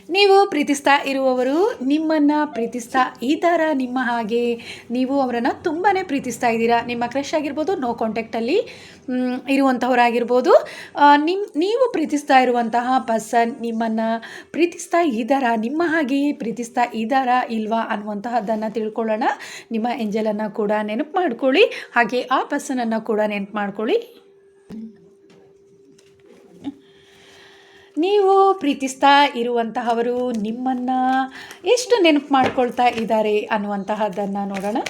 ನೀವು ಪ್ರೀತಿಸ್ತಾ ಇರುವವರು ನಿಮ್ಮನ್ನು ಪ್ರೀತಿಸ್ತಾ ಇದ್ದಾರಾ? ನಿಮ್ಮ ಹಾಗೆ ನೀವು ಅವರನ್ನು ತುಂಬಾ ಪ್ರೀತಿಸ್ತಾ ಇದ್ದೀರಾ. ನಿಮ್ಮ ಕ್ರಶ್ ಆಗಿರ್ಬೋದು, ನೋ ಕಾಂಟ್ಯಾಕ್ಟಲ್ಲಿ ಇರುವಂಥವರಾಗಿರ್ಬೋದು. ನೀವು ಪ್ರೀತಿಸ್ತಾ ಇರುವಂತಹ ಪರ್ಸನ್ ನಿಮ್ಮನ್ನು ಪ್ರೀತಿಸ್ತಾ ಇದ್ದಾರಾ? ನಿಮ್ಮ ಹಾಗೆಯೇ ಪ್ರೀತಿಸ್ತಾ ಇದ್ದಾರಾ ಇಲ್ವಾ ಅನ್ನುವಂತಹದ್ದನ್ನು ತಿಳ್ಕೊಳ್ಳೋಣ. ನಿಮ್ಮ ಏಂಜಲನ್ನು ಕೂಡ ನೆನಪು ಮಾಡ್ಕೊಳ್ಳಿ, ಹಾಗೆ ಆ ಪರ್ಸನನ್ನು ಕೂಡ ನೆನಪು ಮಾಡ್ಕೊಳ್ಳಿ. ನೀವು ಪ್ರೀತಿಸ್ತಾ ಇರುವಂತಹವರು ನಿಮ್ಮನ್ನು ಎಷ್ಟು ನೆನಪು ಮಾಡ್ಕೊಳ್ತಾ ಇದ್ದಾರೆ ಅನ್ನುವಂತಹದ್ದನ್ನು ನೋಡೋಣ.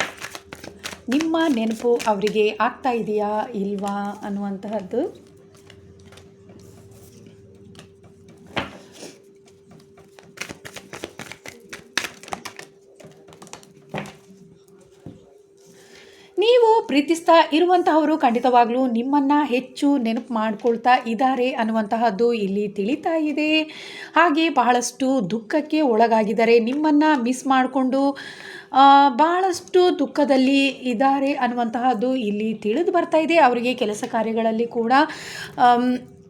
ನಿಮ್ಮ ನೆನಪು ಅವರಿಗೆ ಆಗ್ತಾ ಇದೆಯಾ ಇಲ್ವಾ ಅನ್ನುವಂತಹದ್ದು. ನೀವು ಪ್ರೀತಿಸ್ತಾ ಇರುವಂತಹವರು ಖಂಡಿತವಾಗ್ಲೂ ನಿಮ್ಮನ್ನು ಹೆಚ್ಚು ನೆನಪು ಮಾಡ್ಕೊಳ್ತಾ ಇದ್ದಾರೆ ಅನ್ನುವಂತಹದ್ದು ಇಲ್ಲಿ ತಿಳಿತಾ ಇದೆ. ಹಾಗೆ ಬಹಳಷ್ಟು ದುಃಖಕ್ಕೆ ಒಳಗಾಗಿದ್ದಾರೆ, ನಿಮ್ಮನ್ನು ಮಿಸ್ ಮಾಡಿಕೊಂಡು ಬಹಳಷ್ಟು ದುಃಖದಲ್ಲಿ ಇದ್ದಾರೆ ಅನ್ನುವಂತಹದ್ದು ಇಲ್ಲಿ ತಿಳಿದು ಬರ್ತಾ ಇದೆ. ಅವರಿಗೆ ಕೆಲಸ ಕಾರ್ಯಗಳಲ್ಲಿ ಕೂಡ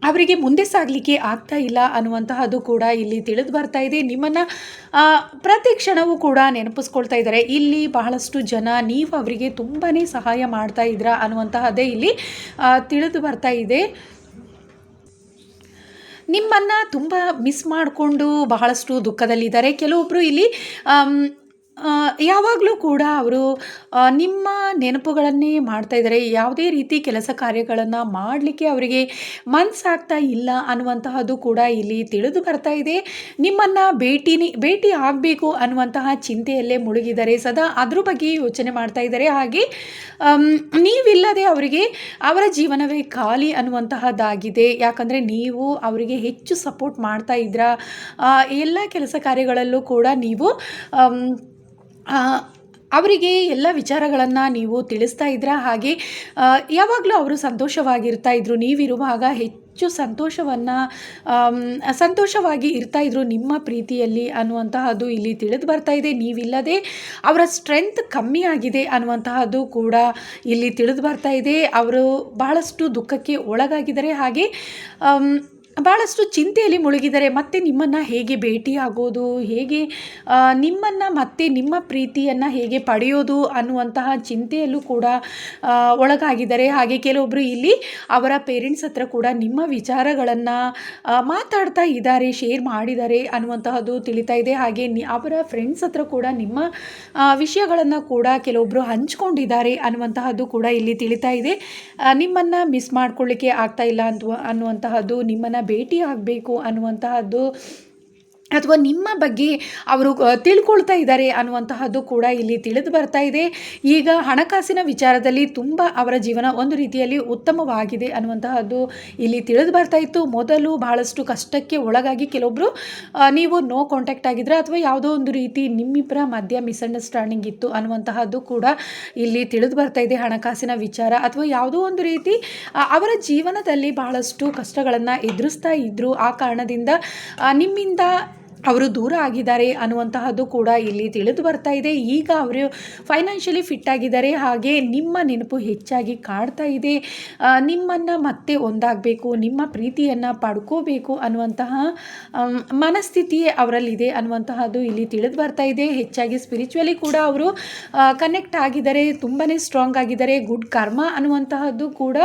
ಅವರಿಗೆ ಮುಂದೆ ಸಾಗಲಿಕ್ಕೆ ಆಗ್ತಾ ಇಲ್ಲ ಅನ್ನುವಂತಹದ್ದು ಕೂಡ ಇಲ್ಲಿ ತಿಳಿದು ಬರ್ತಾ ಇದೆ. ನಿಮ್ಮನ್ನು ಪ್ರತಿ ಕ್ಷಣವೂ ಕೂಡ ನೆನಪಿಸ್ಕೊಳ್ತಾ ಇದ್ದಾರೆ. ಇಲ್ಲಿ ಬಹಳಷ್ಟು ಜನ ನೀವು ಅವರಿಗೆ ತುಂಬಾ ಸಹಾಯ ಮಾಡ್ತಾ ಇದ್ದೀರಾ ಅನ್ನುವಂತಹದ್ದೇ ಇಲ್ಲಿ ತಿಳಿದು ಬರ್ತಾ ಇದೆ. ನಿಮ್ಮನ್ನು ತುಂಬ ಮಿಸ್ ಮಾಡಿಕೊಂಡು ಬಹಳಷ್ಟು ದುಃಖದಲ್ಲಿದ್ದಾರೆ. ಕೆಲವೊಬ್ಬರು ಇಲ್ಲಿ ಯಾವಾಗಲೂ ಕೂಡ ಅವರು ನಿಮ್ಮ ನೆನಪುಗಳನ್ನೇ ಮಾಡ್ತಾ ಇದ್ದಾರೆ. ಯಾವುದೇ ರೀತಿ ಕೆಲಸ ಕಾರ್ಯಗಳನ್ನು ಮಾಡಲಿಕ್ಕೆ ಅವರಿಗೆ ಮನಸ್ಸಾಗ್ತಾ ಇಲ್ಲ ಅನ್ನುವಂತಹದ್ದು ಕೂಡ ಇಲ್ಲಿ ತಿಳಿದು ಬರ್ತಾ ಇದೆ. ನಿಮ್ಮನ್ನು ಭೇಟಿ ಆಗಬೇಕು ಅನ್ನುವಂತಹ ಚಿಂತೆಯಲ್ಲೇ ಮುಳುಗಿದ್ದಾರೆ, ಸದಾ ಅದ್ರ ಬಗ್ಗೆ ಯೋಚನೆ ಮಾಡ್ತಾ ಇದ್ದಾರೆ. ಹಾಗೆ ನೀವಿಲ್ಲದೆ ಅವರಿಗೆ ಅವರ ಜೀವನವೇ ಖಾಲಿ ಅನ್ನುವಂತಹದ್ದಾಗಿದೆ. ಯಾಕಂದರೆ ನೀವು ಅವರಿಗೆ ಹೆಚ್ಚು ಸಪೋರ್ಟ್ ಮಾಡ್ತಾ ಇದ್ದೀರಾ. ಎಲ್ಲ ಕೆಲಸ ಕಾರ್ಯಗಳಲ್ಲೂ ಕೂಡ ನೀವು ಅವರಿಗೆ ಎಲ್ಲ ವಿಚಾರಗಳನ್ನು ನೀವು ತಿಳಿಸ್ತಾ ಇದ್ದೀರಾ. ಹಾಗೆ ಯಾವಾಗಲೂ ಅವರು ಸಂತೋಷವಾಗಿರ್ತಾ ಇದ್ರು, ನೀವಿರುವಾಗ ಹೆಚ್ಚು ಸಂತೋಷವಾಗಿ ಇರ್ತಾಯಿದ್ರು ನಿಮ್ಮ ಪ್ರೀತಿಯಲ್ಲಿ ಅನ್ನುವಂತಹದ್ದು ಇಲ್ಲಿ ತಿಳಿದು ಬರ್ತಾ ಇದೆ. ನೀವಿಲ್ಲದೆ ಅವರ ಸ್ಟ್ರೆಂತ್ ಕಮ್ಮಿ ಆಗಿದೆ ಅನ್ನುವಂತಹದ್ದು ಕೂಡ ಇಲ್ಲಿ ತಿಳಿದು ಬರ್ತಾ ಇದೆ. ಅವರು ಬಹಳಷ್ಟು ದುಃಖಕ್ಕೆ ಒಳಗಾಗಿದ್ದಾರೆ, ಹಾಗೆ ಭಾಳಷ್ಟು ಚಿಂತೆಯಲ್ಲಿ ಮುಳುಗಿದ್ದಾರೆ. ಮತ್ತೆ ನಿಮ್ಮನ್ನು ಹೇಗೆ ಭೇಟಿಯಾಗೋದು, ಹೇಗೆ ನಿಮ್ಮನ್ನು ಮತ್ತೆ ನಿಮ್ಮ ಪ್ರೀತಿಯನ್ನು ಹೇಗೆ ಪಡೆಯೋದು ಅನ್ನುವಂತಹ ಚಿಂತೆಯಲ್ಲೂ ಕೂಡ ಒಳಗಾಗಿದ್ದಾರೆ. ಹಾಗೆ ಕೆಲವೊಬ್ಬರು ಇಲ್ಲಿ ಅವರ ಪೇರೆಂಟ್ಸ್ ಹತ್ರ ಕೂಡ ನಿಮ್ಮ ವಿಚಾರಗಳನ್ನು ಮಾತಾಡ್ತಾ ಇದ್ದಾರೆ, ಶೇರ್ ಮಾಡಿದ್ದಾರೆ ಅನ್ನುವಂತಹದ್ದು ತಿಳಿತಾ ಇದೆ. ಹಾಗೆ ಅವರ ಫ್ರೆಂಡ್ಸ್ ಹತ್ರ ಕೂಡ ನಿಮ್ಮ ವಿಷಯಗಳನ್ನು ಕೂಡ ಕೆಲವೊಬ್ಬರು ಹಂಚ್ಕೊಂಡಿದ್ದಾರೆ ಅನ್ನುವಂತಹದ್ದು ಕೂಡ ಇಲ್ಲಿ ತಿಳಿತಾ ಇದೆ. ನಿಮ್ಮನ್ನು ಮಿಸ್ ಮಾಡ್ಕೊಳ್ಳಿಕ್ಕೆ ಆಗ್ತಾ ಇಲ್ಲ ಅನ್ನುವಂತಹದ್ದು, ನಿಮ್ಮನ್ನು ಭೇಟಿ ಆಗಬೇಕು ಅನ್ನುವಂತಹದ್ದು, ಅಥವಾ ನಿಮ್ಮ ಬಗ್ಗೆ ಅವರು ತಿಳ್ಕೊಳ್ತಾ ಇದ್ದಾರೆ ಅನ್ನುವಂತಹದ್ದು ಕೂಡ ಇಲ್ಲಿ ತಿಳಿದು ಬರ್ತಾ ಇದೆ. ಈಗ ಹಣಕಾಸಿನ ವಿಚಾರದಲ್ಲಿ ತುಂಬ ಅವರ ಜೀವನ ಒಂದು ರೀತಿಯಲ್ಲಿ ಉತ್ತಮವಾಗಿದೆ ಅನ್ನುವಂತಹದ್ದು ಇಲ್ಲಿ ತಿಳಿದು ಬರ್ತಾ ಇತ್ತು. ಮೊದಲು ಬಹಳಷ್ಟು ಕಷ್ಟಕ್ಕೆ ಒಳಗಾಗಿ ಕೆಲವೊಬ್ಬರು ನೀವು ನೋ ಕಾಂಟ್ಯಾಕ್ಟ್ ಆಗಿದ್ರೆ, ಅಥವಾ ಯಾವುದೋ ಒಂದು ರೀತಿ ನಿಮ್ಮಿಬ್ಬರ ಮಧ್ಯ ಮಿಸ್ಅಂಡರ್ಸ್ಟ್ಯಾಂಡಿಂಗ್ ಇತ್ತು ಅನ್ನುವಂತಹದ್ದು ಕೂಡ ಇಲ್ಲಿ ತಿಳಿದು ಬರ್ತಾ ಇದೆ. ಹಣಕಾಸಿನ ವಿಚಾರ ಅಥವಾ ಯಾವುದೋ ಒಂದು ರೀತಿ ಅವರ ಜೀವನದಲ್ಲಿ ಬಹಳಷ್ಟು ಕಷ್ಟಗಳನ್ನು ಎದುರಿಸ್ತಾ ಇದ್ದರು. ಆ ಕಾರಣದಿಂದ ನಿಮ್ಮಿಂದ ಅವರು ದೂರ ಆಗಿದ್ದಾರೆ ಅನ್ನುವಂತಹದ್ದು ಕೂಡ ಇಲ್ಲಿ ತಿಳಿದು ಬರ್ತಾ ಇದೆ. ಈಗ ಅವರು ಫೈನಾನ್ಷಿಯಲಿ ಫಿಟ್ ಆಗಿದ್ದಾರೆ, ಹಾಗೆ ನಿಮ್ಮ ನೆನಪು ಹೆಚ್ಚಾಗಿ ಕಾಡ್ತಾ ಇದೆ. ನಿಮ್ಮನ್ನು ಮತ್ತೆ ಒಂದಾಗಬೇಕು, ನಿಮ್ಮ ಪ್ರೀತಿಯನ್ನು ಪಡ್ಕೋಬೇಕು ಅನ್ನುವಂತಹ ಮನಸ್ಥಿತಿಯೇ ಅವರಲ್ಲಿದೆ ಅನ್ನುವಂತಹದ್ದು ಇಲ್ಲಿ ತಿಳಿದು ಬರ್ತಾ ಇದೆ. ಹೆಚ್ಚಾಗಿ ಸ್ಪಿರಿಚುವಲಿ ಕೂಡ ಅವರು ಕನೆಕ್ಟ್ ಆಗಿದ್ದಾರೆ, ತುಂಬಾ ಸ್ಟ್ರಾಂಗ್ ಆಗಿದ್ದಾರೆ. ಗುಡ್ ಕರ್ಮ ಅನ್ನುವಂತಹದ್ದು ಕೂಡ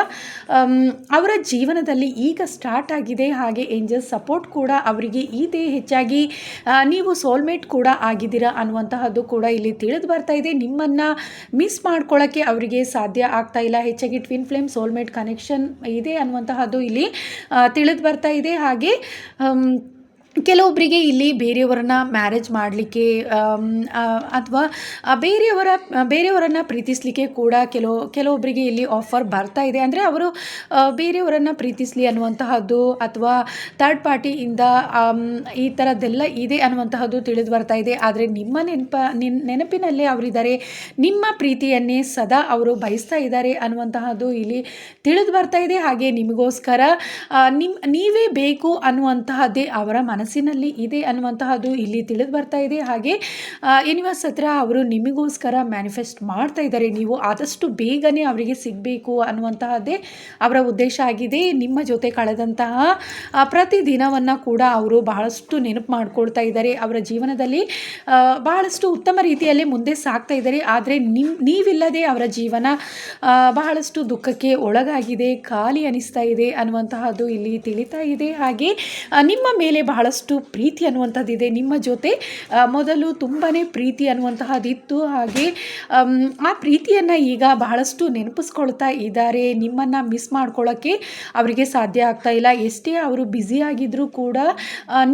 ಅವರ ಜೀವನದಲ್ಲಿ ಈಗ ಸ್ಟಾರ್ಟ್ ಆಗಿದೆ. ಹಾಗೆ ಏಂಜಲ್ ಸಪೋರ್ಟ್ ಕೂಡ ಅವರಿಗೆ ಇದೆ. ಹೆಚ್ಚಾಗಿ ನೀವು ಸೋಲ್ಮೇಟ್ ಕೂಡ ಆಗಿದ್ದೀರಾ ಅನ್ನುವಂತಹದ್ದು ಕೂಡ ಇಲ್ಲಿ ತಿಳಿದು ಬರ್ತಾ ಇದೆ. ನಿಮ್ಮನ್ನು ಮಿಸ್ ಮಾಡ್ಕೊಳ್ಳೋಕ್ಕೆ ಅವರಿಗೆ ಸಾಧ್ಯ ಆಗ್ತಾ ಇಲ್ಲ. ಹೆಚ್ಚಾಗಿ ಟ್ವಿನ್ ಫ್ಲೇಮ್ ಸೋಲ್ಮೇಟ್ ಕನೆಕ್ಷನ್ ಇದೆ ಅನ್ನುವಂತಹದ್ದು ಇಲ್ಲಿ ತಿಳಿದು ಬರ್ತಾ ಇದೆ. ಹಾಗೆ ಕೆಲವೊಬ್ಬರಿಗೆ ಇಲ್ಲಿ ಬೇರೆಯವರನ್ನ ಮ್ಯಾರೇಜ್ ಮಾಡಲಿಕ್ಕೆ ಅಥವಾ ಬೇರೆಯವರನ್ನು ಪ್ರೀತಿಸಲಿಕ್ಕೆ ಕೂಡ ಕೆಲವೊಬ್ಬರಿಗೆ ಇಲ್ಲಿ ಆಫರ್ ಬರ್ತಾ ಇದೆ. ಅಂದರೆ ಅವರು ಬೇರೆಯವರನ್ನು ಪ್ರೀತಿಸಲಿ ಅನ್ನುವಂತಹದ್ದು, ಅಥವಾ ಥರ್ಡ್ ಪಾರ್ಟಿಯಿಂದ ಈ ಥರದ್ದೆಲ್ಲ ಇದೆ ಅನ್ನುವಂತಹದ್ದು ತಿಳಿದು ಬರ್ತಾ ಇದೆ. ಆದರೆ ನಿಮ್ಮ ನೆನಪಿನಲ್ಲೇ ಅವರಿದ್ದಾರೆ, ನಿಮ್ಮ ಪ್ರೀತಿಯನ್ನೇ ಸದಾ ಅವರು ಬಯಸ್ತಾ ಇದ್ದಾರೆ ಅನ್ನುವಂತಹದ್ದು ಇಲ್ಲಿ ತಿಳಿದು ಬರ್ತಾ ಇದೆ. ಹಾಗೆ ನಿಮಗೋಸ್ಕರ ನೀವೇ ಬೇಕು ಅನ್ನುವಂತಹದ್ದೇ ಅವರ ಮನಸ್ಸು ಮನಸ್ಸಿನಲ್ಲಿ ಇದೆ ಅನ್ನುವಂತಹದ್ದು ಇಲ್ಲಿ ತಿಳಿದು ಬರ್ತಾ ಇದೆ. ಹಾಗೆ ಯೂನಿವರ್ಸ್ ಹತ್ರ ಅವರು ನಿಮಗೋಸ್ಕರ ಮ್ಯಾನಿಫೆಸ್ಟ್ ಮಾಡ್ತಾ ಇದ್ದಾರೆ. ನೀವು ಆದಷ್ಟು ಬೇಗನೆ ಅವರಿಗೆ ಸಿಗಬೇಕು ಅನ್ನುವಂತಹದ್ದೇ ಅವರ ಉದ್ದೇಶ ಆಗಿದೆ. ನಿಮ್ಮ ಜೊತೆ ಕಳೆದಂತಹ ಪ್ರತಿ ದಿನವನ್ನು ಕೂಡ ಅವರು ಬಹಳಷ್ಟು ನೆನಪು ಮಾಡ್ಕೊಳ್ತಾ ಇದ್ದಾರೆ. ಅವರ ಜೀವನದಲ್ಲಿ ಬಹಳಷ್ಟು ಉತ್ತಮ ರೀತಿಯಲ್ಲಿ ಮುಂದೆ ಸಾಗ್ತಾ ಇದ್ದಾರೆ. ಆದರೆ ನೀವಿಲ್ಲದೆ ಅವರ ಜೀವನ ಬಹಳಷ್ಟು ದುಃಖಕ್ಕೆ ಒಳಗಾಗಿದೆ, ಖಾಲಿ ಅನಿಸ್ತಾ ಇದೆ ಅನ್ನುವಂತಹದ್ದು ಇಲ್ಲಿ ತಿಳಿತಾ ಇದೆ. ಹಾಗೆ ನಿಮ್ಮ ಮೇಲೆ ಬಹಳಷ್ಟು ಪ್ರೀತಿ ಅನ್ನುವಂಥದ್ದಿದೆ. ನಿಮ್ಮ ಜೊತೆ ಮೊದಲು ತುಂಬಾ ಪ್ರೀತಿ ಅನ್ನುವಂತಹದ್ದಿತ್ತು. ಹಾಗೆ ಆ ಪ್ರೀತಿಯನ್ನು ಈಗ ಬಹಳಷ್ಟು ನೆನಪಿಸ್ಕೊಳ್ತಾ ಇದ್ದಾರೆ. ನಿಮ್ಮನ್ನು ಮಿಸ್ ಮಾಡ್ಕೊಳ್ಳೋಕ್ಕೆ ಅವರಿಗೆ ಸಾಧ್ಯ ಆಗ್ತಾ ಇಲ್ಲ. ಎಷ್ಟೇ ಅವರು ಬ್ಯುಸಿಯಾಗಿದ್ದರೂ ಕೂಡ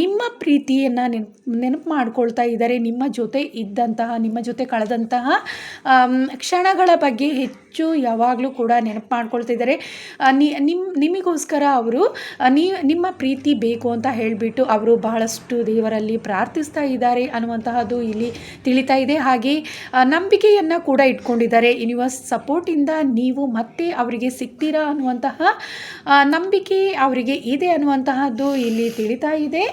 ನಿಮ್ಮ ಪ್ರೀತಿಯನ್ನು ನೆನಪು ಮಾಡ್ಕೊಳ್ತಾ ಇದ್ದಾರೆ. ನಿಮ್ಮ ಜೊತೆ ಇದ್ದಂತಹ, ನಿಮ್ಮ ಜೊತೆ ಕಳೆದಂತಹ ಕ್ಷಣಗಳ ಬಗ್ಗೆ ಹೆಚ್ಚು ಯಾವಾಗಲೂ ಕೂಡ ನೆನಪು ಮಾಡ್ಕೊಳ್ತಿದ್ದಾರೆ. ನಿಮಗೋಸ್ಕರ ಅವರು ನಿಮ್ಮ ಪ್ರೀತಿ ಬೇಕು ಅಂತ ಹೇಳಿಬಿಟ್ಟು ಅವರು ಬಹಳಷ್ಟು ದೇವರಲ್ಲಿ ಪ್ರಾರ್ಥಿಸ್ತಾ ಇದ್ದಾರೆ ಅನ್ನುವಂತಹದ್ದು ಇಲ್ಲಿ ತಿಳಿತಾ ಇದೆ. ಹಾಗೆ ನಂಬಿಕೆಯನ್ನು ಕೂಡ ಇಟ್ಕೊಂಡಿದ್ದಾರೆ. ಯೂನಿವರ್ಸ್ ಸಪೋರ್ಟಿಂದ ನೀವು ಮತ್ತೆ ಅವರಿಗೆ ಸಿಗ್ತೀರಾ ಅನ್ನುವಂತಹ ನಂಬಿಕೆ ಅವರಿಗೆ ಇದೆ ಅನ್ನುವಂತಹದ್ದು ಇಲ್ಲಿ ತಿಳಿತಾ ಇದೆ.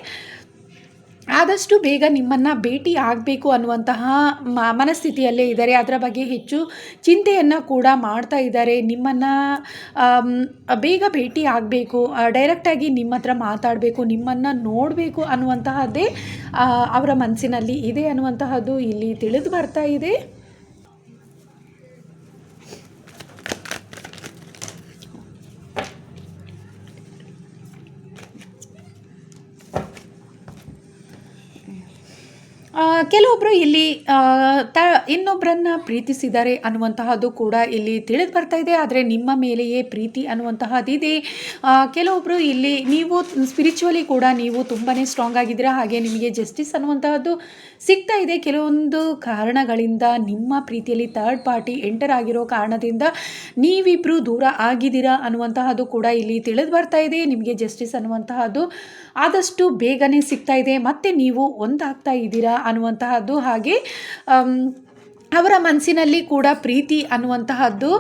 ಆದಷ್ಟು ಬೇಗ ನಿಮ್ಮನ್ನು ಭೇಟಿ ಆಗಬೇಕು ಅನ್ನುವಂತಹ ಮನಸ್ಥಿತಿಯಲ್ಲೇ ಇದ್ದಾರೆ. ಅದರ ಬಗ್ಗೆ ಹೆಚ್ಚು ಚಿಂತೆಯನ್ನು ಕೂಡ ಮಾಡ್ತಾ ಇದ್ದಾರೆ. ನಿಮ್ಮನ್ನು ಬೇಗ ಭೇಟಿ ಆಗಬೇಕು, ಡೈರೆಕ್ಟಾಗಿ ನಿಮ್ಮ ಹತ್ರ ಮಾತಾಡಬೇಕು, ನಿಮ್ಮನ್ನು ನೋಡಬೇಕು ಅನ್ನುವಂತಹದ್ದೇ ಅವರ ಮನಸ್ಸಿನಲ್ಲಿ ಇದೆ ಅನ್ನುವಂತಹದ್ದು ಇಲ್ಲಿ ತಿಳಿದು ಬರ್ತಾ ಇದೆ. ಕೆಲವೊಬ್ಬರು ಇಲ್ಲಿ ಇನ್ನೊಬ್ಬರನ್ನು ಪ್ರೀತಿಸಿದ್ದಾರೆ ಅನ್ನುವಂತಹದ್ದು ಕೂಡ ಇಲ್ಲಿ ತಿಳಿದು ಬರ್ತಾ ಇದೆ. ಆದರೆ ನಿಮ್ಮ ಮೇಲೆಯೇ ಪ್ರೀತಿ ಅನ್ನುವಂತಹದ್ದಿದೆ. ಕೆಲವೊಬ್ಬರು ಇಲ್ಲಿ ನೀವು ಸ್ಪಿರಿಚುವಲಿ ಕೂಡ ನೀವು ತುಂಬಾ ಸ್ಟ್ರಾಂಗ್ ಆಗಿದ್ದೀರಾ. ಹಾಗೆ ನಿಮಗೆ ಜಸ್ಟಿಸ್ ಅನ್ನುವಂತಹದ್ದು ಸಿಗ್ತಾ ಇದೆ. ಕೆಲವೊಂದು ಕಾರಣಗಳಿಂದ ನಿಮ್ಮ ಪ್ರೀತಿಯಲ್ಲಿ ಥರ್ಡ್ ಪಾರ್ಟಿ ಎಂಟರ್ ಆಗಿರೋ ಕಾರಣದಿಂದ ನೀವಿಬ್ಬರು ದೂರ ಆಗಿದ್ದೀರಾ ಅನ್ನುವಂತಹದ್ದು ಕೂಡ ಇಲ್ಲಿ ತಿಳಿದು ಬರ್ತಾ ಇದೆ. ನಿಮಗೆ ಜಸ್ಟಿಸ್ ಅನ್ನುವಂತಹದ್ದು ಆದಷ್ಟು ಬೇಗನೆ ಸಿಗ್ತಾ ಇದೆ. ಮತ್ತು ನೀವು ಒಂದಾಗ್ತಾ ಇದ್ದೀರಾ ಅನ್ನುವಂತಹದ್ದು. ಹಾಗೆ ಅವರ ಮನಸ್ಸಿನಲ್ಲಿ ಕೂಡ ಪ್ರೀತಿ ಅನ್ನುವಂತಹದ್ದು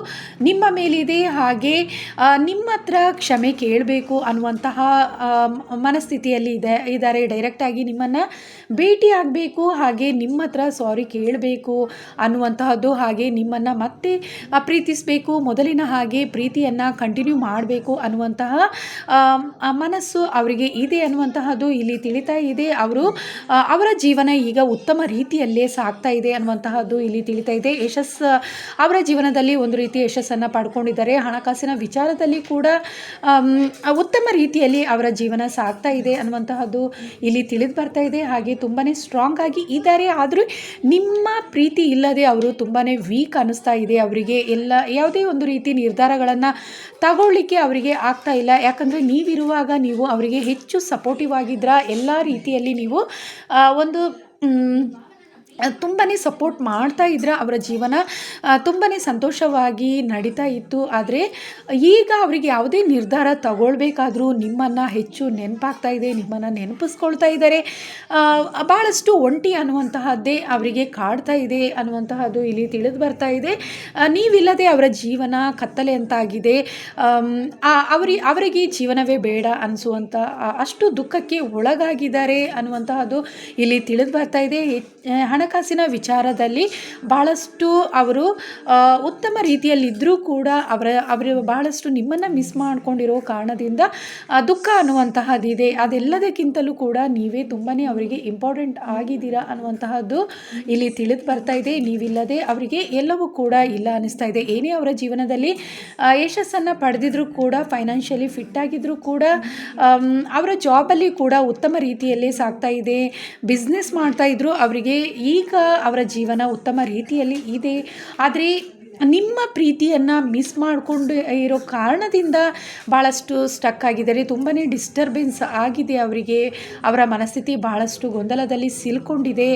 ನಿಮ್ಮ ಮೇಲಿದೆ. ಹಾಗೆ ನಿಮ್ಮ ಹತ್ರ ಕ್ಷಮೆ ಕೇಳಬೇಕು ಅನ್ನುವಂತಹ ಮನಸ್ಥಿತಿಯಲ್ಲಿ ಇದ್ದಾರೆ. ಡೈರೆಕ್ಟಾಗಿ ನಿಮ್ಮನ್ನು ಭೇಟಿ ಆಗಬೇಕು, ಹಾಗೆ ನಿಮ್ಮ ಹತ್ರ ಸಾರಿ ಕೇಳಬೇಕು ಅನ್ನುವಂತಹದ್ದು. ಹಾಗೆ ನಿಮ್ಮನ್ನು ಮತ್ತೆ ಪ್ರೀತಿಸಬೇಕು, ಮೊದಲಿನ ಹಾಗೆ ಪ್ರೀತಿಯನ್ನು ಕಂಟಿನ್ಯೂ ಮಾಡಬೇಕು ಅನ್ನುವಂತಹ ಮನಸ್ಸು ಅವರಿಗೆ ಇದೆ ಅನ್ನುವಂತಹದ್ದು ಇಲ್ಲಿ ತಿಳಿತಾ ಇದೆ. ಅವರ ಜೀವನ ಈಗ ಉತ್ತಮ ರೀತಿಯಲ್ಲೇ ಸಾಗ್ತಾ ಇದೆ ಅನ್ನುವಂತಹದ್ದು ಇಲ್ಲಿ ತಿಳಿತಾ ಇದೆ. ಅವರ ಜೀವನದಲ್ಲಿ ಒಂದು ರೀತಿ ಯಶಸ್ಸನ್ನು ಪಡ್ಕೊಂಡಿದ್ದಾರೆ. ಹಣಕಾಸಿನ ವಿಚಾರದಲ್ಲಿ ಕೂಡ ಉತ್ತಮ ರೀತಿಯಲ್ಲಿ ಅವರ ಜೀವನ ಸಾಗ್ತಾ ಇದೆ ಅನ್ನುವಂತಹದ್ದು ಇಲ್ಲಿ ತಿಳಿದು ಬರ್ತಾ ಇದೆ. ಹಾಗೆ ತುಂಬಾ ಸ್ಟ್ರಾಂಗ್ ಆಗಿ ಇದ್ದಾರೆ. ಆದರೂ ನಿಮ್ಮ ಪ್ರೀತಿ ಇಲ್ಲದೆ ಅವರು ತುಂಬಾ ವೀಕ್ ಅನ್ನಿಸ್ತಾ ಇದೆ. ಅವರಿಗೆ ಯಾವುದೇ ಒಂದು ರೀತಿ ನಿರ್ಧಾರಗಳನ್ನು ತಗೊಳ್ಳಿಕ್ಕೆ ಅವರಿಗೆ ಆಗ್ತಾ ಇಲ್ಲ. ಯಾಕಂದರೆ ನೀವಿರುವಾಗ ನೀವು ಅವರಿಗೆ ಹೆಚ್ಚು ಸಪೋರ್ಟಿವ್ ಆಗಿದ್ರ, ಎಲ್ಲ ರೀತಿಯಲ್ಲಿ ನೀವು ಒಂದು ತುಂಬಾ ಸಪೋರ್ಟ್ ಮಾಡ್ತಾ ಇದ್ರೆ ಅವರ ಜೀವನ ತುಂಬಾ ಸಂತೋಷವಾಗಿ ನಡೀತಾ ಇತ್ತು. ಆದರೆ ಈಗ ಅವರಿಗೆ ಯಾವುದೇ ನಿರ್ಧಾರ ತಗೊಳ್ಬೇಕಾದ್ರೂ ನಿಮ್ಮನ್ನು ಹೆಚ್ಚು ನೆನಪಾಗ್ತಾ ಇದೆ, ನಿಮ್ಮನ್ನು ನೆನಪಿಸ್ಕೊಳ್ತಾ ಇದ್ದಾರೆ. ಭಾಳಷ್ಟು ಒಂಟಿ ಅನ್ನುವಂತಹದ್ದೇ ಅವರಿಗೆ ಕಾಡ್ತಾ ಇದೆ ಅನ್ನುವಂತಹದ್ದು ಇಲ್ಲಿ ತಿಳಿದು ಬರ್ತಾ ಇದೆ. ನೀವಿಲ್ಲದೆ ಅವರ ಜೀವನ ಕತ್ತಲೆ ಅಂತಾಗಿದೆ. ಅವರಿಗೆ ಜೀವನವೇ ಬೇಡ ಅನಿಸುವಂಥ ಅಷ್ಟು ದುಃಖಕ್ಕೆ ಒಳಗಾಗಿದ್ದಾರೆ ಅನ್ನುವಂತಹದ್ದು ಇಲ್ಲಿ ತಿಳಿದು ಬರ್ತಾ ಇದೆ. ಹಣಕಾಸಿನ ವಿಚಾರದಲ್ಲಿ ಭಾಳಷ್ಟು ಅವರು ಉತ್ತಮ ರೀತಿಯಲ್ಲಿದ್ದರೂ ಕೂಡ ಅವರು ಭಾಳಷ್ಟು ನಿಮ್ಮನ್ನು ಮಿಸ್ ಮಾಡ್ಕೊಂಡಿರೋ ಕಾರಣದಿಂದ ದುಃಖ ಅನ್ನುವಂತಹದ್ದಿದೆ. ಅದೆಲ್ಲದಕ್ಕಿಂತಲೂ ಕೂಡ ನೀವೇ ತುಂಬಾ ಅವರಿಗೆ ಇಂಪಾರ್ಟೆಂಟ್ ಆಗಿದ್ದೀರಾ ಅನ್ನುವಂತಹದ್ದು ಇಲ್ಲಿ ತಿಳಿದು ಬರ್ತಾ ಇದೆ. ನೀವಿಲ್ಲದೆ ಅವರಿಗೆ ಎಲ್ಲವೂ ಕೂಡ ಇಲ್ಲ ಅನ್ನಿಸ್ತಾ ಇದೆ. ಏನೇ ಅವರ ಜೀವನದಲ್ಲಿ ಯಶಸ್ಸನ್ನು ಪಡೆದಿದ್ರೂ ಕೂಡ, ಫೈನಾನ್ಷಿಯಲಿ ಫಿಟ್ ಆಗಿದ್ದರೂ ಕೂಡ, ಅವರ ಜಾಬಲ್ಲಿ ಕೂಡ ಉತ್ತಮ ರೀತಿಯಲ್ಲೇ ಸಾಗ್ತಾ ಇದೆ. ಬಿಸ್ನೆಸ್ ಮಾಡ್ತಾಯಿದ್ರು, ಅವರಿಗೆ ಈಗ ಅವರ ಜೀವನ ಉತ್ತಮ ರೀತಿಯಲ್ಲಿ ಇದೆ. ಆದರೆ ನಿಮ್ಮ ಪ್ರೀತಿಯನ್ನು ಮಿಸ್ ಮಾಡಿಕೊಂಡು ಇರೋ ಕಾರಣದಿಂದ ಭಾಳಷ್ಟು ಸ್ಟಕ್ ಆಗಿದ್ದಾರೆ. ತುಂಬಾ ಡಿಸ್ಟರ್ಬೆನ್ಸ್ ಆಗಿದೆ ಅವರಿಗೆ. ಅವರ ಮನಸ್ಥಿತಿ ಭಾಳಷ್ಟು ಗೊಂದಲದಲ್ಲಿ ಸಿಲ್ಕೊಂಡಿದೆ.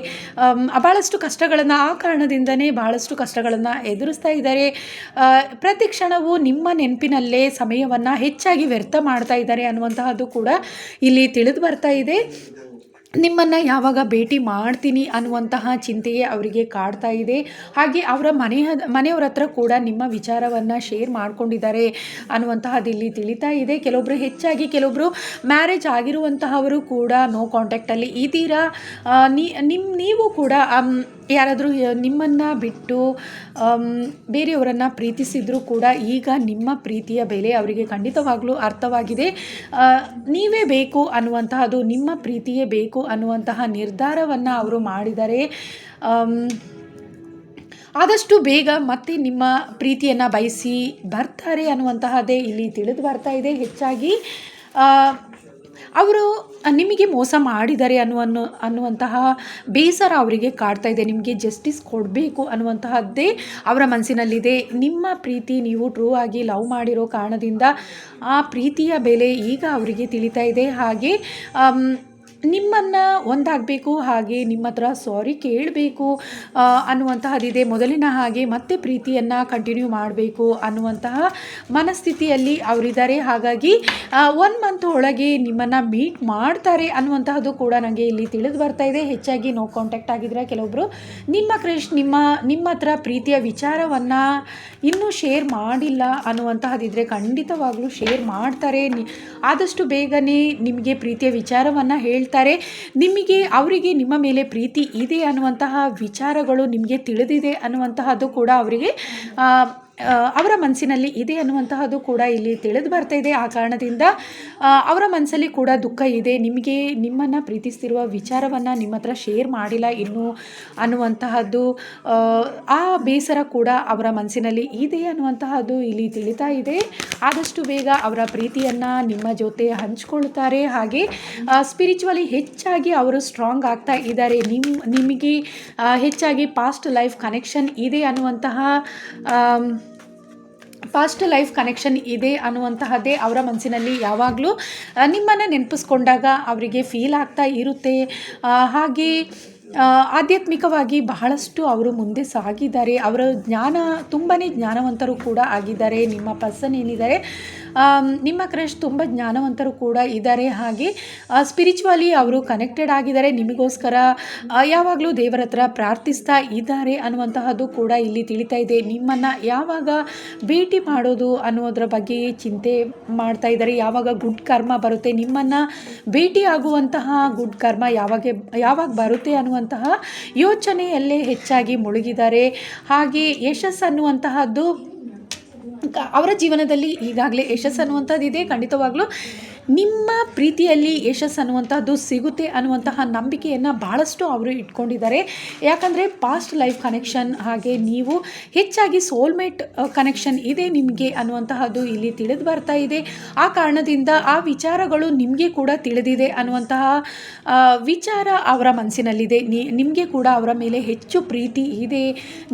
ಭಾಳಷ್ಟು ಕಷ್ಟಗಳನ್ನು ಆ ಕಾರಣದಿಂದನೇ ಭಾಳಷ್ಟು ಕಷ್ಟಗಳನ್ನು ಎದುರಿಸ್ತಾ ಇದ್ದಾರೆ. ಪ್ರತಿ ಕ್ಷಣವೂ ನಿಮ್ಮ ನೆನಪಿನಲ್ಲೇ ಸಮಯವನ್ನು ಹೆಚ್ಚಾಗಿ ವ್ಯರ್ಥ ಮಾಡ್ತಾ ಇದ್ದಾರೆ ಅನ್ನುವಂತಹದ್ದು ಕೂಡ ಇಲ್ಲಿ ತಿಳಿದು ಬರ್ತಾ ಇದೆ. ನಿಮ್ಮನ್ನು ಯಾವಾಗ ಭೇಟಿ ಮಾಡ್ತೀನಿ ಅನ್ನುವಂತಹ ಚಿಂತೆಯೇ ಅವರಿಗೆ ಕಾಡ್ತಾ ಇದೆ. ಹಾಗೆ ಅವರ ಮನೆಯವರ ಹತ್ರ ಕೂಡ ನಿಮ್ಮ ವಿಚಾರವನ್ನು ಶೇರ್ ಮಾಡ್ಕೊಂಡಿದ್ದಾರೆ ಅನ್ನುವಂತಹದ್ದು ಇಲ್ಲಿ ತಿಳಿತಾ ಇದೆ. ಕೆಲವೊಬ್ಬರು ಮ್ಯಾರೇಜ್ ಆಗಿರುವಂತಹವರು ಕೂಡ ನೋ ಕಾಂಟ್ಯಾಕ್ಟಲ್ಲಿ ಇದ್ದೀರಾ. ನೀವು ಕೂಡ ಯಾರಾದರೂ ನಿಮ್ಮನ್ನು ಬಿಟ್ಟು ಬೇರೆಯವರನ್ನು ಪ್ರೀತಿಸಿದರೂ ಕೂಡ ಈಗ ನಿಮ್ಮ ಪ್ರೀತಿಯ ಬೆಲೆ ಅವರಿಗೆ ಖಂಡಿತವಾಗ್ಲೂ ಅರ್ಥವಾಗಿದೆ. ನೀವೇ ಬೇಕು ಅನ್ನುವಂತಹದ್ದು, ನಿಮ್ಮ ಪ್ರೀತಿಯೇ ಬೇಕು ಅನ್ನುವಂತಹ ನಿರ್ಧಾರವನ್ನು ಅವರು ಮಾಡಿದ್ದಾರೆ. ಆದಷ್ಟು ಬೇಗ ಮತ್ತೆ ನಿಮ್ಮ ಪ್ರೀತಿಯನ್ನು ಬಯಸಿ ಬರ್ತಾರೆ ಅನ್ನುವಂತಹದ್ದೇ ಇಲ್ಲಿ ತಿಳಿದು ಬರ್ತಾ ಇದೆ. ಹೆಚ್ಚಾಗಿ ಅವರು ನಿಮಗೆ ಮೋಸ ಮಾಡಿದ್ದಾರೆ ಅನ್ನುವಂತಹ ಬೇಸರ ಅವರಿಗೆ ಕಾಡ್ತಾ ಇದೆ. ನಿಮಗೆ ಜಸ್ಟಿಸ್ ಕೊಡಬೇಕು ಅನ್ನುವಂತಹದ್ದೇ ಅವರ ಮನಸ್ಸಿನಲ್ಲಿದೆ. ನಿಮ್ಮ ಪ್ರೀತಿ, ನೀವು ಟ್ರೂ ಆಗಿ ಲವ್ ಮಾಡಿರೋ ಕಾರಣದಿಂದ ಆ ಪ್ರೀತಿಯ ಬೆಲೆ ಈಗ ಅವರಿಗೆ ತಿಳಿತಾ ಇದೆ. ಹಾಗೆ ನಿಮ್ಮನ್ನು ಒಂದಾಗಬೇಕು, ಹಾಗೆ ನಿಮ್ಮ ಹತ್ರ ಸಾರಿ ಕೇಳಬೇಕು ಅನ್ನುವಂತಹದ್ದಿದೆ. ಮೊದಲಿನ ಹಾಗೆ ಮತ್ತೆ ಪ್ರೀತಿಯನ್ನು ಕಂಟಿನ್ಯೂ ಮಾಡಬೇಕು ಅನ್ನುವಂತಹ ಮನಸ್ಥಿತಿಯಲ್ಲಿ ಅವರಿದ್ದಾರೆ. ಹಾಗಾಗಿ 1 ಮಂತ್ ಒಳಗೆ ನಿಮ್ಮನ್ನು ಮೀಟ್ ಮಾಡ್ತಾರೆ ಅನ್ನುವಂತಹದ್ದು ಕೂಡ ನನಗೆ ಇಲ್ಲಿ ತಿಳಿದು ಬರ್ತಾ ಇದೆ. ಹೆಚ್ಚಾಗಿ ನೋ ಕಾಂಟ್ಯಾಕ್ಟ್ ಆಗಿದ್ರೆ ಕೆಲವೊಬ್ಬರು ನಿಮ್ಮ ಕ್ರಶ್ ನಿಮ್ಮ ಹತ್ರ ಪ್ರೀತಿಯ ವಿಚಾರವನ್ನು ಇನ್ನೂ ಶೇರ್ ಮಾಡಿಲ್ಲ ಅನ್ನುವಂತಹದ್ದಿದ್ರೆ ಖಂಡಿತವಾಗ್ಲೂ ಶೇರ್ ಮಾಡ್ತಾರೆ. ಆದಷ್ಟು ಬೇಗನೆ ನಿಮಗೆ ಪ್ರೀತಿಯ ವಿಚಾರವನ್ನು ಹೇಳ್ತಾರೆ. ಅವರಿಗೆ ನಿಮ್ಮ ಮೇಲೆ ಪ್ರೀತಿ ಇದೆ ಅನ್ನುವಂತಹ ವಿಚಾರಗಳು ನಿಮಗೆ ತಿಳಿದಿದೆ ಅನ್ನುವಂತಹದ್ದು ಕೂಡ ಅವರಿಗೆ ಅವರ ಮನಸ್ಸಿನಲ್ಲಿ ಇದೆ ಅನ್ನುವಂತಹದ್ದು ಕೂಡ ಇಲ್ಲಿ ತಿಳಿದು ಬರ್ತಾ ಇದೆ. ಆ ಕಾರಣದಿಂದ ಅವರ ಮನಸ್ಸಲ್ಲಿ ಕೂಡ ದುಃಖ ಇದೆ. ನಿಮ್ಮನ್ನು ಪ್ರೀತಿಸ್ತಿರುವ ವಿಚಾರವನ್ನು ನಿಮ್ಮ ಹತ್ರ ಶೇರ್ ಮಾಡಿಲ್ಲ ಇನ್ನೂ ಅನ್ನುವಂತಹದ್ದು, ಆ ಬೇಸರ ಕೂಡ ಅವರ ಮನಸ್ಸಿನಲ್ಲಿ ಇದೆ ಅನ್ನುವಂತಹದ್ದು ಇಲ್ಲಿ ತಿಳಿತಾ ಇದೆ. ಆದಷ್ಟು ಬೇಗ ಅವರ ಪ್ರೀತಿಯನ್ನು ನಿಮ್ಮ ಜೊತೆ ಹಂಚ್ಕೊಳ್ತಾರೆ. ಹಾಗೆ ಸ್ಪಿರಿಚುವಲಿ ಹೆಚ್ಚಾಗಿ ಅವರು ಸ್ಟ್ರಾಂಗ್ ಆಗ್ತಾ ಇದ್ದಾರೆ. ನಿಮಗೆ ಹೆಚ್ಚಾಗಿ ಪಾಸ್ಟ್ ಲೈಫ್ ಕನೆಕ್ಷನ್ ಇದೆ ಅನ್ನುವಂತಹದ್ದೇ ಅವರ ಮನಸ್ಸಿನಲ್ಲಿ ಯಾವಾಗಲೂ ನಿಮ್ಮನ್ನು ನೆನಪಿಸ್ಕೊಂಡಾಗ ಅವರಿಗೆ ಫೀಲ್ ಆಗ್ತಾ ಇರುತ್ತೆ. ಹಾಗೆ ಆಧ್ಯಾತ್ಮಿಕವಾಗಿ ಬಹಳಷ್ಟು ಅವರು ಮುಂದೆ ಸಾಗಿದ್ದಾರೆ. ಅವರ ತುಂಬಾ ಜ್ಞಾನವಂತರು ಕೂಡ ಆಗಿದ್ದಾರೆ. ನಿಮ್ಮ ಪರ್ಸನ್ ಏನಿದ್ದಾರೆ, ನಿಮ್ಮ ಕ್ರಶ್ ತುಂಬ ಜ್ಞಾನವಂತರು ಕೂಡ ಇದ್ದಾರೆ. ಹಾಗೆ ಸ್ಪಿರಿಚುವಲಿ ಅವರು ಕನೆಕ್ಟೆಡ್ ಆಗಿದ್ದಾರೆ. ನಿಮಗೋಸ್ಕರ ಯಾವಾಗಲೂ ದೇವರ ಹತ್ರ ಪ್ರಾರ್ಥಿಸ್ತಾ ಇದ್ದಾರೆ ಅನ್ನುವಂತಹದ್ದು ಕೂಡ ಇಲ್ಲಿ ತಿಳಿತಾ ಇದೆ. ನಿಮ್ಮನ್ನು ಯಾವಾಗ ಭೇಟಿ ಮಾಡೋದು ಅನ್ನೋದ್ರ ಬಗ್ಗೆ ಚಿಂತೆ ಮಾಡ್ತಾ ಇದ್ದಾರೆ. ಯಾವಾಗ ಗುಡ್ ಕರ್ಮ ಬರುತ್ತೆ, ನಿಮ್ಮನ್ನು ಭೇಟಿ ಆಗುವಂತಹ ಗುಡ್ ಕರ್ಮ ಯಾವಾಗ ಬರುತ್ತೆ ಅನ್ನುವಂತಹ ಯೋಚನೆಯಲ್ಲೇ ಹೆಚ್ಚಾಗಿ ಮುಳುಗಿದ್ದಾರೆ. ಹಾಗೆ ಯಶಸ್ಸು ಅನ್ನುವಂತಹದ್ದು ಅವರ ಜೀವನದಲ್ಲಿ ಈಗಾಗಲೇ ಯಶಸ್ಸು ಅನ್ನುವಂಥದ್ದು ಇದೆ. ಖಂಡಿತವಾಗ್ಲೂ ನಿಮ್ಮ ಪ್ರೀತಿಯಲ್ಲಿ ಯಶಸ್ಸು ಅನ್ನುವಂಥದ್ದು ಸಿಗುತ್ತೆ ಅನ್ನುವಂತಹ ನಂಬಿಕೆಯನ್ನು ಭಾಳಷ್ಟು ಅವರು ಇಟ್ಕೊಂಡಿದ್ದಾರೆ. ಯಾಕಂದರೆ ಪಾಸ್ಟ್ ಲೈಫ್ ಕನೆಕ್ಷನ್, ಹಾಗೆ ನೀವು ಹೆಚ್ಚಾಗಿ ಸೋಲ್ಮೇಟ್ ಕನೆಕ್ಷನ್ ಇದೆ ನಿಮಗೆ ಅನ್ನುವಂತಹದ್ದು ಇಲ್ಲಿ ತಿಳಿದು ಬರ್ತಾ ಇದೆ. ಆ ಕಾರಣದಿಂದ ಆ ವಿಚಾರಗಳು ನಿಮಗೆ ಕೂಡ ತಿಳಿದಿದೆ ಅನ್ನುವಂತಹ ವಿಚಾರ ಅವರ ಮನಸ್ಸಿನಲ್ಲಿದೆ. ನಿಮಗೆ ಕೂಡ ಅವರ ಮೇಲೆ ಹೆಚ್ಚು ಪ್ರೀತಿ ಇದೆ.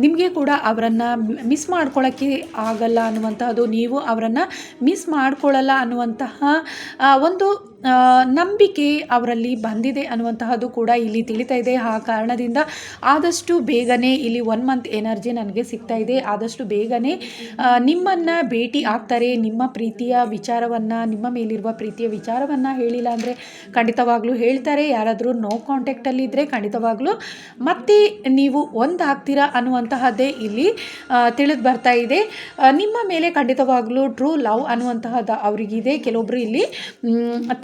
ನಿಮಗೆ ಕೂಡ ಅವರನ್ನು ಮಿಸ್ ಮಾಡ್ಕೊಳ್ಳೋಕ್ಕೆ ಆಗಲ್ಲ ಅನ್ನುವಂತಹದ್ದು, ನೀವು ಅವರನ್ನು ಮಿಸ್ ಮಾಡ್ಕೊಳ್ಳಲ್ಲ ಅನ್ನುವಂತಹ ಒಂದು ನಂಬಿಕೆ ಅವರಲ್ಲಿ ಬಂದಿದೆ ಅನ್ನುವಂತಹದ್ದು ಕೂಡ ಇಲ್ಲಿ ತಿಳಿತಾ ಇದೆ. ಆ ಕಾರಣದಿಂದ ಆದಷ್ಟು ಬೇಗನೆ ಇಲ್ಲಿ 1 ಮಂತ್ ಎನರ್ಜಿ ನನಗೆ ಸಿಗ್ತಾ ಇದೆ. ಆದಷ್ಟು ಬೇಗನೆ ನಿಮ್ಮನ್ನು ಭೇಟಿ ಆಗ್ತಾರೆ. ನಿಮ್ಮ ಪ್ರೀತಿಯ ವಿಚಾರವನ್ನು, ನಿಮ್ಮ ಮೇಲಿರುವ ಪ್ರೀತಿಯ ವಿಚಾರವನ್ನು ಹೇಳಿಲ್ಲ ಅಂದರೆ ಖಂಡಿತವಾಗ್ಲೂ ಹೇಳ್ತಾರೆ. ಯಾರಾದರೂ ನೋ ಕಾಂಟ್ಯಾಕ್ಟಲ್ಲಿದ್ದರೆ ಖಂಡಿತವಾಗ್ಲೂ ಮತ್ತೆ ನೀವು ಒಂದಾಗ್ತೀರಾ ಅನ್ನುವಂತಹದ್ದೇ ಇಲ್ಲಿ ತಿಳಿದು ಬರ್ತಾ ಇದೆ. ನಿಮ್ಮ ಮೇಲೆ ಖಂಡಿತವಾಗ್ಲೂ ಟ್ರೂ ಲವ್ ಅನ್ನುವಂತಹದ್ದು ಅವರಿಗಿದೆ. ಕೆಲವೊಬ್ಬರು ಇಲ್ಲಿ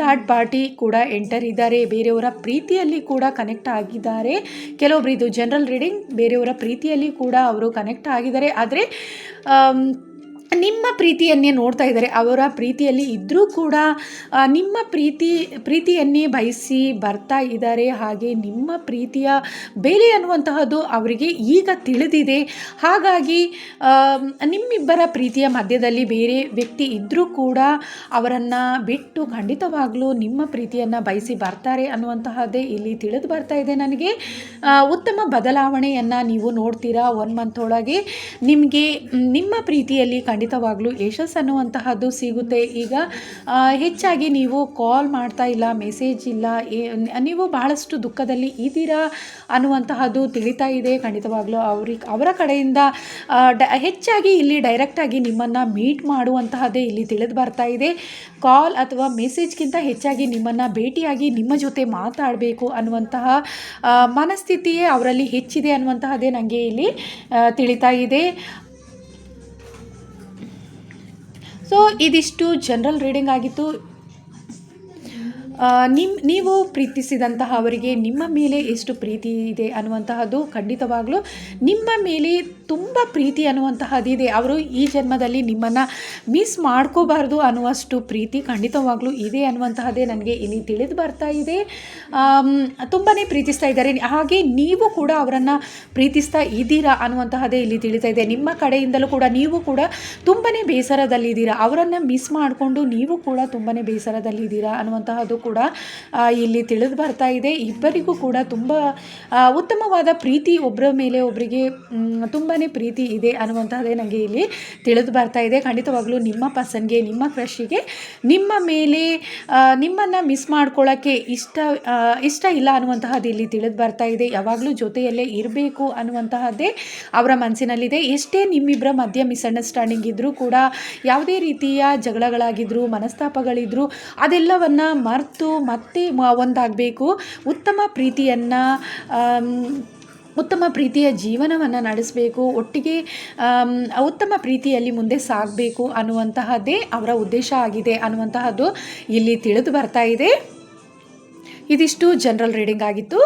ಥರ್ಡ್ ಪಾರ್ಟಿ ಕೂಡ ಎಂಟರ್ ಇದ್ದಾರೆ. ಬೇರೆಯವರ ಪ್ರೀತಿಯಲ್ಲಿ ಕೂಡ ಕನೆಕ್ಟ್ ಆಗಿದ್ದಾರೆ. ಕೆಲವೊಬ್ರು ಇದು ಜನರಲ್ ರೀಡಿಂಗ್, ಬೇರೆಯವರ ಪ್ರೀತಿಯಲ್ಲಿ ಕೂಡ ಅವರು ಕನೆಕ್ಟ್ ಆಗಿದ್ದಾರೆ. ಆದರೆ ನಿಮ್ಮ ಪ್ರೀತಿಯನ್ನೇ ನೋಡ್ತಾ ಇದ್ದಾರೆ. ಅವರ ಪ್ರೀತಿಯಲ್ಲಿ ಇದ್ದರೂ ಕೂಡ ನಿಮ್ಮ ಪ್ರೀತಿಯನ್ನೇ ಬಯಸಿ ಬರ್ತಾ ಇದ್ದಾರೆ. ಹಾಗೆ ನಿಮ್ಮ ಪ್ರೀತಿಯ ಬೆಲೆ ಅನ್ನುವಂತಹದ್ದು ಅವರಿಗೆ ಈಗ ತಿಳಿದಿದೆ. ಹಾಗಾಗಿ ನಿಮ್ಮಿಬ್ಬರ ಪ್ರೀತಿಯ ಮಧ್ಯದಲ್ಲಿ ಬೇರೆ ವ್ಯಕ್ತಿ ಇದ್ದರೂ ಕೂಡ ಅವರನ್ನು ಬಿಟ್ಟು ಖಂಡಿತವಾಗ್ಲೂ ನಿಮ್ಮ ಪ್ರೀತಿಯನ್ನು ಬಯಸಿ ಬರ್ತಾರೆ ಅನ್ನುವಂತಹದ್ದೇ ಇಲ್ಲಿ ತಿಳಿದು ಬರ್ತಾ ಇದೆ ನನಗೆ. ಉತ್ತಮ ಬದಲಾವಣೆಯನ್ನು ನೀವು ನೋಡ್ತೀರಾ 1 ಮಂತ್ ಒಳಗೆ. ನಿಮಗೆ ನಿಮ್ಮ ಪ್ರೀತಿಯಲ್ಲಿ ಖಂಡಿತವಾಗ್ಲೂ ಯಶಸ್ಸು ಅನ್ನುವಂತಹದ್ದು ಸಿಗುತ್ತೆ. ಈಗ ಹೆಚ್ಚಾಗಿ ನೀವು ಕಾಲ್ ಮಾಡ್ತಾ ಇಲ್ಲ, ಮೆಸೇಜ್ ಇಲ್ಲ, ನೀವು ಬಹಳಷ್ಟು ದುಃಖದಲ್ಲಿ ಇದ್ದೀರಾ ಅನ್ನುವಂತಹದ್ದು ತಿಳಿತಾ ಇದೆ. ಖಂಡಿತವಾಗ್ಲೂ ಅವರ ಕಡೆಯಿಂದ ಹೆಚ್ಚಾಗಿ ಇಲ್ಲಿ ಡೈರೆಕ್ಟಾಗಿ ನಿಮ್ಮನ್ನು ಮೀಟ್ ಮಾಡುವಂತಹದ್ದೇ ಇಲ್ಲಿ ತಿಳಿದು ಬರ್ತಾ ಇದೆ. ಕಾಲ್ ಅಥವಾ ಮೆಸೇಜ್ಗಿಂತ ಹೆಚ್ಚಾಗಿ ನಿಮ್ಮನ್ನು ಭೇಟಿಯಾಗಿ ನಿಮ್ಮ ಜೊತೆ ಮಾತಾಡಬೇಕು ಅನ್ನುವಂತಹ ಮನಸ್ಥಿತಿಯೇ ಅವರಲ್ಲಿ ಹೆಚ್ಚಿದೆ ಅನ್ನುವಂತಹದ್ದೇ ನನಗೆ ಇಲ್ಲಿ ತಿಳಿತಾ ಇದೆ. ಸೊ ಇದಿಷ್ಟು ಜನರಲ್ ರೀಡಿಂಗ್ ಆಗಿತ್ತು. ನೀವು ಪ್ರೀತಿಸಿದಂತಹ ಅವರಿಗೆ ನಿಮ್ಮ ಮೇಲೆ ಎಷ್ಟು ಪ್ರೀತಿ ಇದೆ ಅನ್ನುವಂತಹದ್ದು ಖಂಡಿತವಾಗ್ಲೂ ನಿಮ್ಮ ಮೇಲೆ ತುಂಬ ಪ್ರೀತಿ ಅನ್ನುವಂತಹದ್ದಿದೆ. ಅವರು ಈ ಜನ್ಮದಲ್ಲಿ ನಿಮ್ಮನ್ನು ಮಿಸ್ ಮಾಡ್ಕೋಬಾರ್ದು ಅನ್ನುವಷ್ಟು ಪ್ರೀತಿ ಖಂಡಿತವಾಗ್ಲೂ ಇದೆ ಅನ್ನುವಂತಹದ್ದೇ ನನಗೆ ಇಲ್ಲಿ ತಿಳಿದು ಬರ್ತಾ ಇದೆ. ತುಂಬಾ ಪ್ರೀತಿಸ್ತಾ ಇದ್ದಾರೆ, ಹಾಗೆ ನೀವು ಕೂಡ ಅವರನ್ನು ಪ್ರೀತಿಸ್ತಾ ಇದ್ದೀರಾ ಅನ್ನುವಂತಹದ್ದೇ ಇಲ್ಲಿ ತಿಳಿತಾ ಇದೆ. ನಿಮ್ಮ ಕಡೆಯಿಂದಲೂ ಕೂಡ ನೀವು ಕೂಡ ತುಂಬಾ ಬೇಸರದಲ್ಲಿದ್ದೀರಾ, ಅವರನ್ನು ಮಿಸ್ ಮಾಡಿಕೊಂಡು ನೀವು ಕೂಡ ತುಂಬಾ ಬೇಸರದಲ್ಲಿದ್ದೀರಾ ಅನ್ನುವಂತಹದ್ದು ಕೂಡ ಇಲ್ಲಿ ತಿಳಿದು ಬರ್ತಾ ಇದೆ. ಇಬ್ಬರಿಗೂ ಕೂಡ ತುಂಬ ಉತ್ತಮವಾದ ಪ್ರೀತಿ, ಒಬ್ಬರ ಮೇಲೆ ಒಬ್ಬರಿಗೆ ತುಂಬಾ ಪ್ರೀತಿ ಇದೆ ಅನ್ನುವಂಥದ್ದೇ ನನಗೆ ಇಲ್ಲಿ ತಿಳಿದು ಬರ್ತಾ ಇದೆ. ಖಂಡಿತವಾಗ್ಲೂ ನಿಮ್ಮ ಪರ್ಸನ್ಗೆ, ನಿಮ್ಮ ಕ್ರಶ್ಗೆ ನಿಮ್ಮ ಮೇಲೆ ನಿಮ್ಮನ್ನು ಮಿಸ್ ಮಾಡ್ಕೊಳ್ಳೋಕ್ಕೆ ಇಷ್ಟ ಇಲ್ಲ ಅನ್ನುವಂತಹದ್ದು ಇಲ್ಲಿ ತಿಳಿದು ಬರ್ತಾ ಇದೆ. ಯಾವಾಗಲೂ ಜೊತೆಯಲ್ಲೇ ಇರಬೇಕು ಅನ್ನುವಂತಹದ್ದೇ ಅವರ ಮನಸ್ಸಿನಲ್ಲಿದೆ. ಎಷ್ಟೇ ನಿಮ್ಮಿಬ್ಬರ ಮಧ್ಯ ಮಿಸ್ಅಂಡರ್ಸ್ಟ್ಯಾಂಡಿಂಗ್ ಇದ್ದರೂ ಕೂಡ, ಯಾವುದೇ ರೀತಿಯ ಜಗಳಗಳಾಗಿದ್ದರೂ, ಮನಸ್ತಾಪಗಳಿದ್ದರೂ ಅದೆಲ್ಲವನ್ನು ಮರೆತು ಮತ್ತೆ ಒಂದಾಗಬೇಕು, ಉತ್ತಮ ಪ್ರೀತಿಯ ಜೀವನವನ್ನು ನಡೆಸಬೇಕು, ಒಟ್ಟಿಗೆ ಉತ್ತಮ ಪ್ರೀತಿಯಲ್ಲಿ ಮುಂದೆ ಸಾಗಬೇಕು ಅನ್ನುವಂತಹದ್ದೇ ಅವರ ಉದ್ದೇಶ ಆಗಿದೆ ಅನ್ನುವಂತಹದ್ದು ಇಲ್ಲಿ ತಿಳಿದು ಬರ್ತಾ ಇದೆ. ಇದಿಷ್ಟು ಜನರಲ್ ರೀಡಿಂಗ್ ಆಗಿತ್ತು.